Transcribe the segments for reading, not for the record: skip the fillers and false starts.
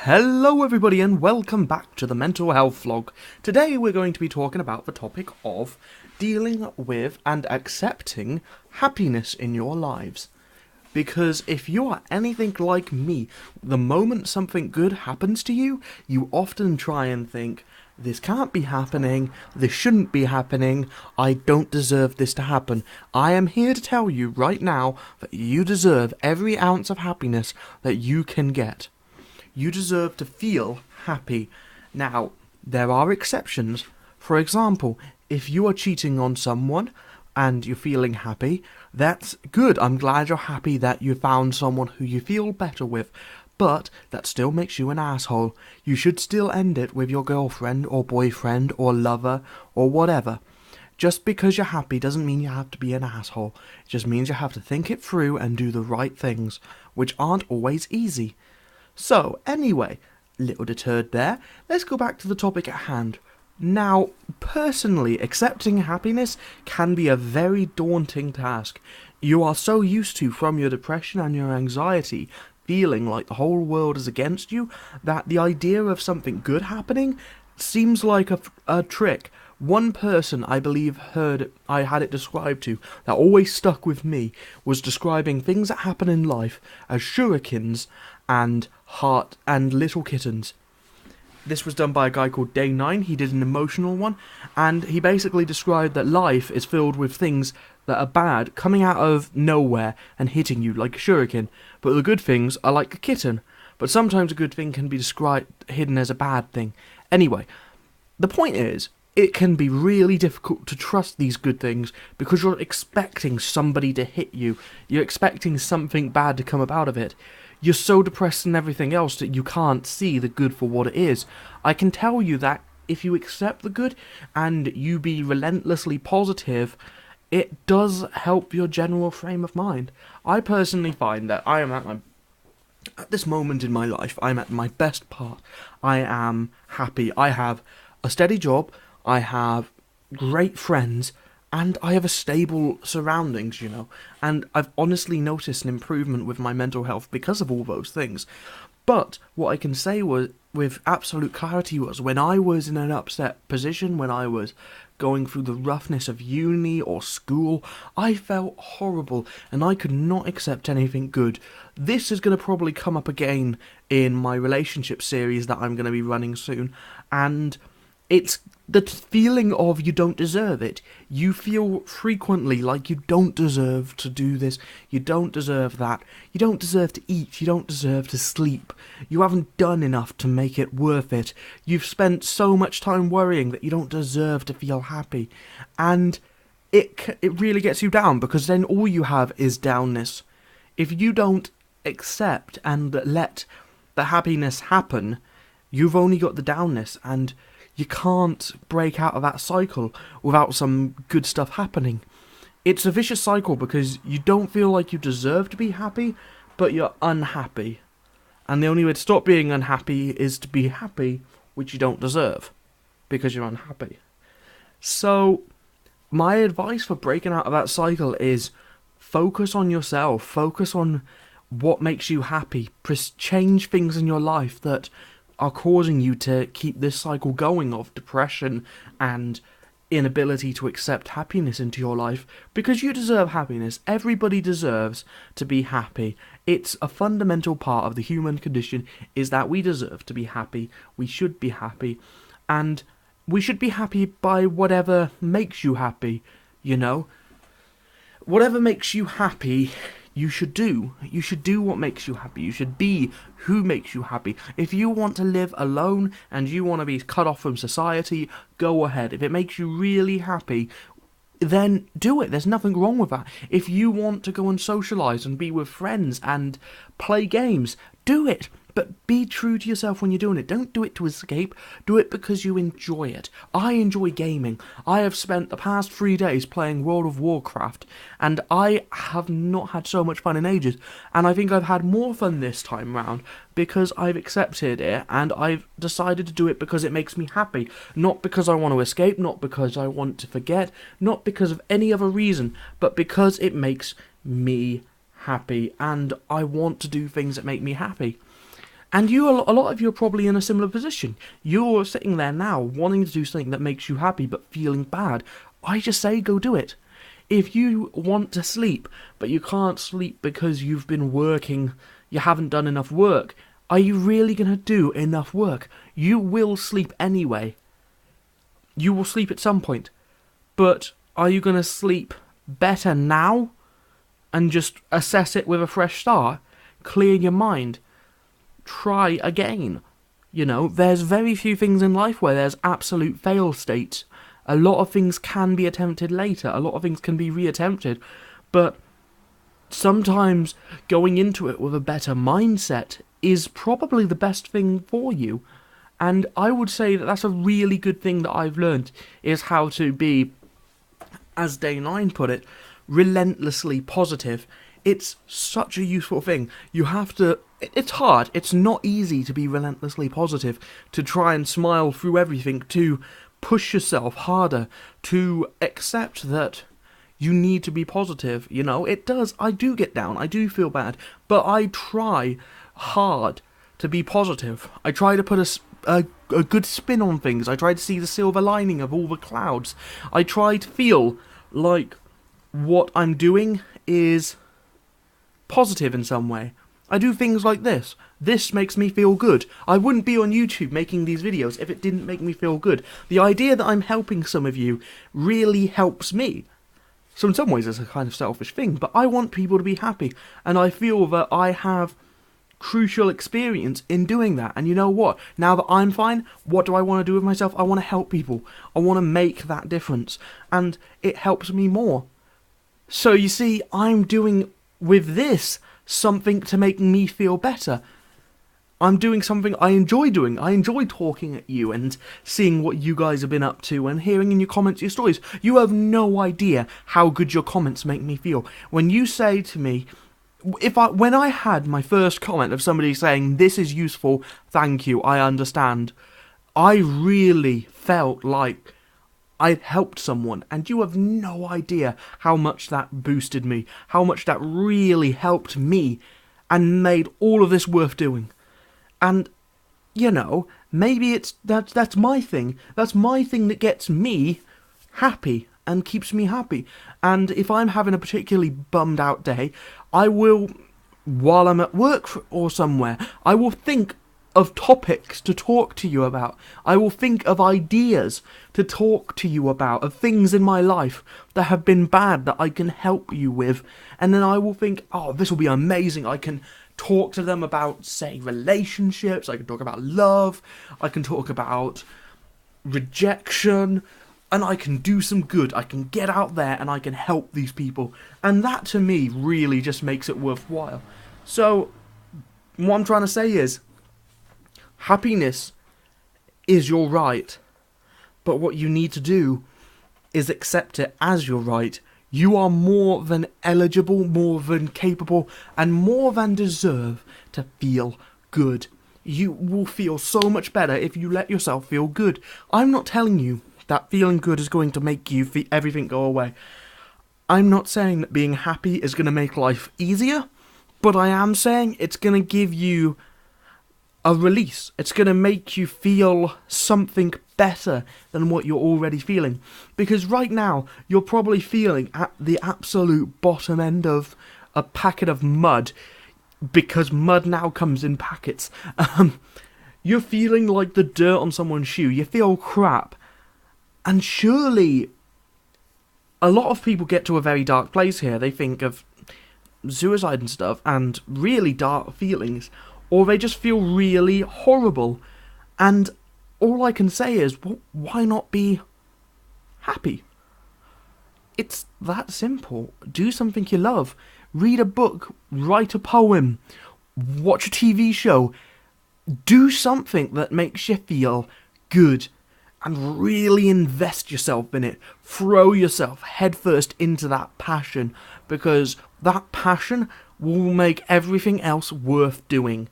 Hello everybody and welcome back to the Mental Health Vlog. Today we're going to be talking about the topic of dealing with and accepting happiness in your lives. Because if you are anything like me, the moment something good happens to you, you often try and think, this can't be happening, this shouldn't be happening, I don't deserve this to happen. I am here to tell you right now that you deserve every ounce of happiness that you can get. You deserve to feel happy. Now, there are exceptions. For example, if you are cheating on someone and you're feeling happy, that's good. I'm glad you're happy that you found someone who you feel better with. But that still makes you an asshole. You should still end it with your girlfriend or boyfriend or lover or whatever. Just because you're happy doesn't mean you have to be an asshole. It just means you have to think it through and do the right things, which aren't always easy. So, anyway, little deterred there, let's go back to the topic at hand. Now, personally, accepting happiness can be a very daunting task. You are so used to, from your depression and your anxiety, feeling like the whole world is against you, that the idea of something good happening seems like a trick. One person I believe I had it described to, that always stuck with me, was describing things that happen in life as shurikens and little kittens. This was done by a guy called Day 9. He did an emotional one, and he basically described that life is filled with things that are bad coming out of nowhere and hitting you like a shuriken, but the good things are like a kitten. But sometimes a good thing can be hidden as a bad thing. Anyway, the point is, it can be really difficult to trust these good things because you're expecting somebody to hit you. You're expecting something bad to come out of it. You're so depressed and everything else that you can't see the good for what it is. I can tell you that if you accept the good and you be relentlessly positive, it does help your general frame of mind. I personally find that I am at this moment in my life, I'm at my best part. I am happy. I have a steady job. I have great friends. And I have a stable surroundings, and I've honestly noticed an improvement with my mental health because of all those things. But what I can say with absolute clarity was when I was in an upset position, when I was going through the roughness of uni or school, I felt horrible and I could not accept anything good. This is going to probably come up again in my relationship series that I'm going to be running soon, and it's the feeling of you don't deserve it. You feel frequently like you don't deserve to do this, you don't deserve that, you don't deserve to eat, you don't deserve to sleep, you haven't done enough to make it worth it, you've spent so much time worrying that you don't deserve to feel happy, and it really gets you down because then all you have is downness. If you don't accept and let the happiness happen, you've only got the downness, and you can't break out of that cycle without some good stuff happening. It's a vicious cycle because you don't feel like you deserve to be happy, but you're unhappy. And the only way to stop being unhappy is to be happy, which you don't deserve, because you're unhappy. So, my advice for breaking out of that cycle is focus on yourself, focus on what makes you happy, change things in your life that are causing you to keep this cycle going of depression and inability to accept happiness into your life, because you deserve happiness. Everybody deserves to be happy. It's a fundamental part of the human condition, is that we deserve to be happy. We should be happy, and we should be happy by whatever makes you happy, Whatever makes you happy, you should do. You should do what makes you happy. You should be who makes you happy. If you want to live alone and you want to be cut off from society, go ahead. If it makes you really happy, then do it. There's nothing wrong with that. If you want to go and socialise and be with friends and play games, do it. But be true to yourself when you're doing it. Don't do it to escape. Do it because you enjoy it. I enjoy gaming. I have spent the past 3 days playing World of Warcraft, and I have not had so much fun in ages. And I think I've had more fun this time round because I've accepted it, and I've decided to do it because it makes me happy. Not because I want to escape, not because I want to forget, not because of any other reason, but because it makes me happy, and I want to do things that make me happy. And a lot of you are probably in a similar position. You're sitting there now wanting to do something that makes you happy but feeling bad. I just say go do it. If you want to sleep but you can't sleep because you've been working, you haven't done enough work, are you really going to do enough work? You will sleep anyway. You will sleep at some point. But are you going to sleep better now and just assess it with a fresh start? Clear your mind. Try again. There's very few things in life where there's absolute fail states. A lot of things can be attempted later. A lot of things can be reattempted. But sometimes going into it with a better mindset is probably the best thing for you. And I would say that that's a really good thing that I've learned, is how to be, as Day 9 put it, relentlessly positive. It's such a useful thing. You have to... It's hard. It's not easy to be relentlessly positive, to try and smile through everything, to push yourself harder, to accept that you need to be positive. It does. I do get down. I do feel bad. But I try hard to be positive. I try to put a good spin on things. I try to see the silver lining of all the clouds. I try to feel like what I'm doing is positive in some way. I do things like this. This makes me feel good. I wouldn't be on YouTube making these videos if it didn't make me feel good. The idea that I'm helping some of you really helps me. So in some ways it's a kind of selfish thing, but I want people to be happy, and I feel that I have crucial experience in doing that. And you know what? Now that I'm fine, what do I want to do with myself? I want to help people. I want to make that difference, and it helps me more. So you see, I'm doing with this something to make me feel better. I'm doing something I enjoy doing. I enjoy talking at you and seeing what you guys have been up to and hearing in your comments your stories. You have no idea how good your comments make me feel. When you say to me, when I had my first comment of somebody saying, "This is useful, thank you, I understand," I really felt like I'd helped someone, and you have no idea how much that boosted me, how much that really helped me, and made all of this worth doing. And, maybe that's my thing. That's my thing that gets me happy and keeps me happy. And if I'm having a particularly bummed out day, I will, while I'm at work or somewhere, I will think of topics to talk to you about. I will think of ideas to talk to you about, of things in my life that have been bad that I can help you with. And then I will think, oh, this will be amazing. I can talk to them about, say, relationships. I can talk about love. I can talk about rejection. And I can do some good. I can get out there and I can help these people. And that, to me, really just makes it worthwhile. So, what I'm trying to say is, happiness is your right, but what you need to do is accept it as your right. You are more than eligible, more than capable, and more than deserve to feel good. You will feel so much better if you let yourself feel good. I'm not telling you that feeling good is going to make everything go away. I'm not saying that being happy is going to make life easier, but I am saying it's going to give you a release. It's going to make you feel something better than what you're already feeling. Because right now, you're probably feeling at the absolute bottom end of a packet of mud, because mud now comes in packets. You're feeling like the dirt on someone's shoe. You feel crap. And surely, a lot of people get to a very dark place here. They think of suicide and stuff, and really dark feelings, or they just feel really horrible. And all I can say is, why not be happy? It's that simple. Do something you love. Read a book. Write a poem. Watch a TV show. Do something that makes you feel good. And really invest yourself in it. Throw yourself headfirst into that passion. Because that passion will make everything else worth doing.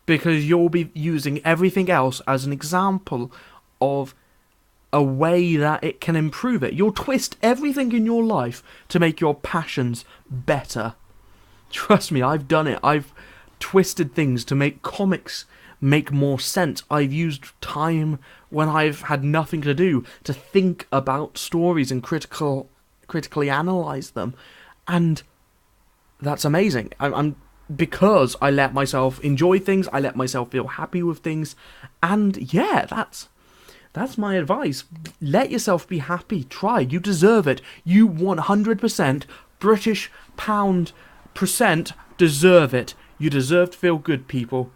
Because you'll be using everything else as an example of a way that it can improve it. You'll twist everything in your life to make your passions better. Trust me, I've done it. I've twisted things to make comics make more sense. I've used time when I've had nothing to do to think about stories and critically analyze them, and that's amazing. I'm because I let myself enjoy things, I let myself feel happy with things, and yeah, that's my advice. Let yourself be happy. Try. You deserve it. You 100% British pound percent deserve it. You deserve to feel good, people.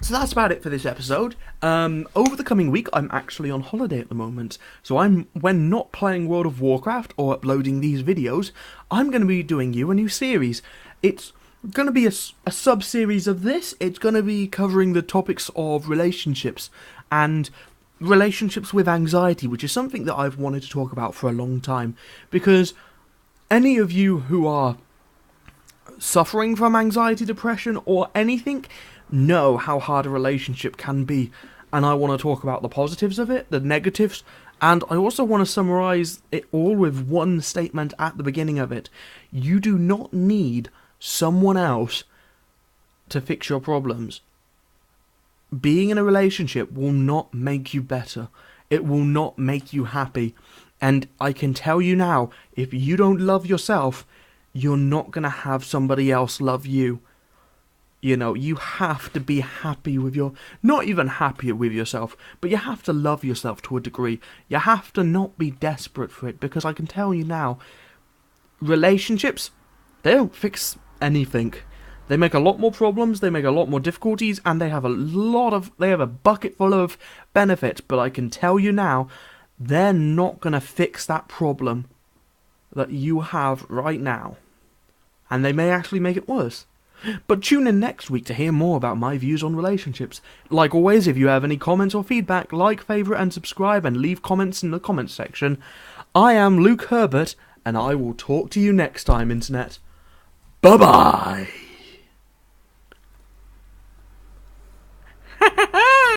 So that's about it for this episode. Over the coming week, I'm actually on holiday at the moment. So when not playing World of Warcraft or uploading these videos, I'm going to be doing you a new series. It's going to be a sub-series of this. It's going to be covering the topics of relationships and relationships with anxiety, which is something that I've wanted to talk about for a long time. Because any of you who are suffering from anxiety, depression, or anything know how hard a relationship can be, and I want to talk about the positives of it, the negatives, and I also want to summarize it all with one statement at the beginning of it. You do not need someone else to fix your problems. Being in a relationship will not make you better. It will not make you happy. And I can tell you now, if you don't love yourself, you're not going to have somebody else love you. You know, you have to be happy with not even happier with yourself, but you have to love yourself to a degree. You have to not be desperate for it, because I can tell you now, relationships, they don't fix anything. They make a lot more problems, they make a lot more difficulties, and they have a bucket full of benefits, but I can tell you now, they're not going to fix that problem that you have right now. And they may actually make it worse. But tune in next week to hear more about my views on relationships. Like always, if you have any comments or feedback, like, favourite and subscribe and leave comments in the comments section. I am Luke Herbert, and I will talk to you next time, Internet. Bye-bye!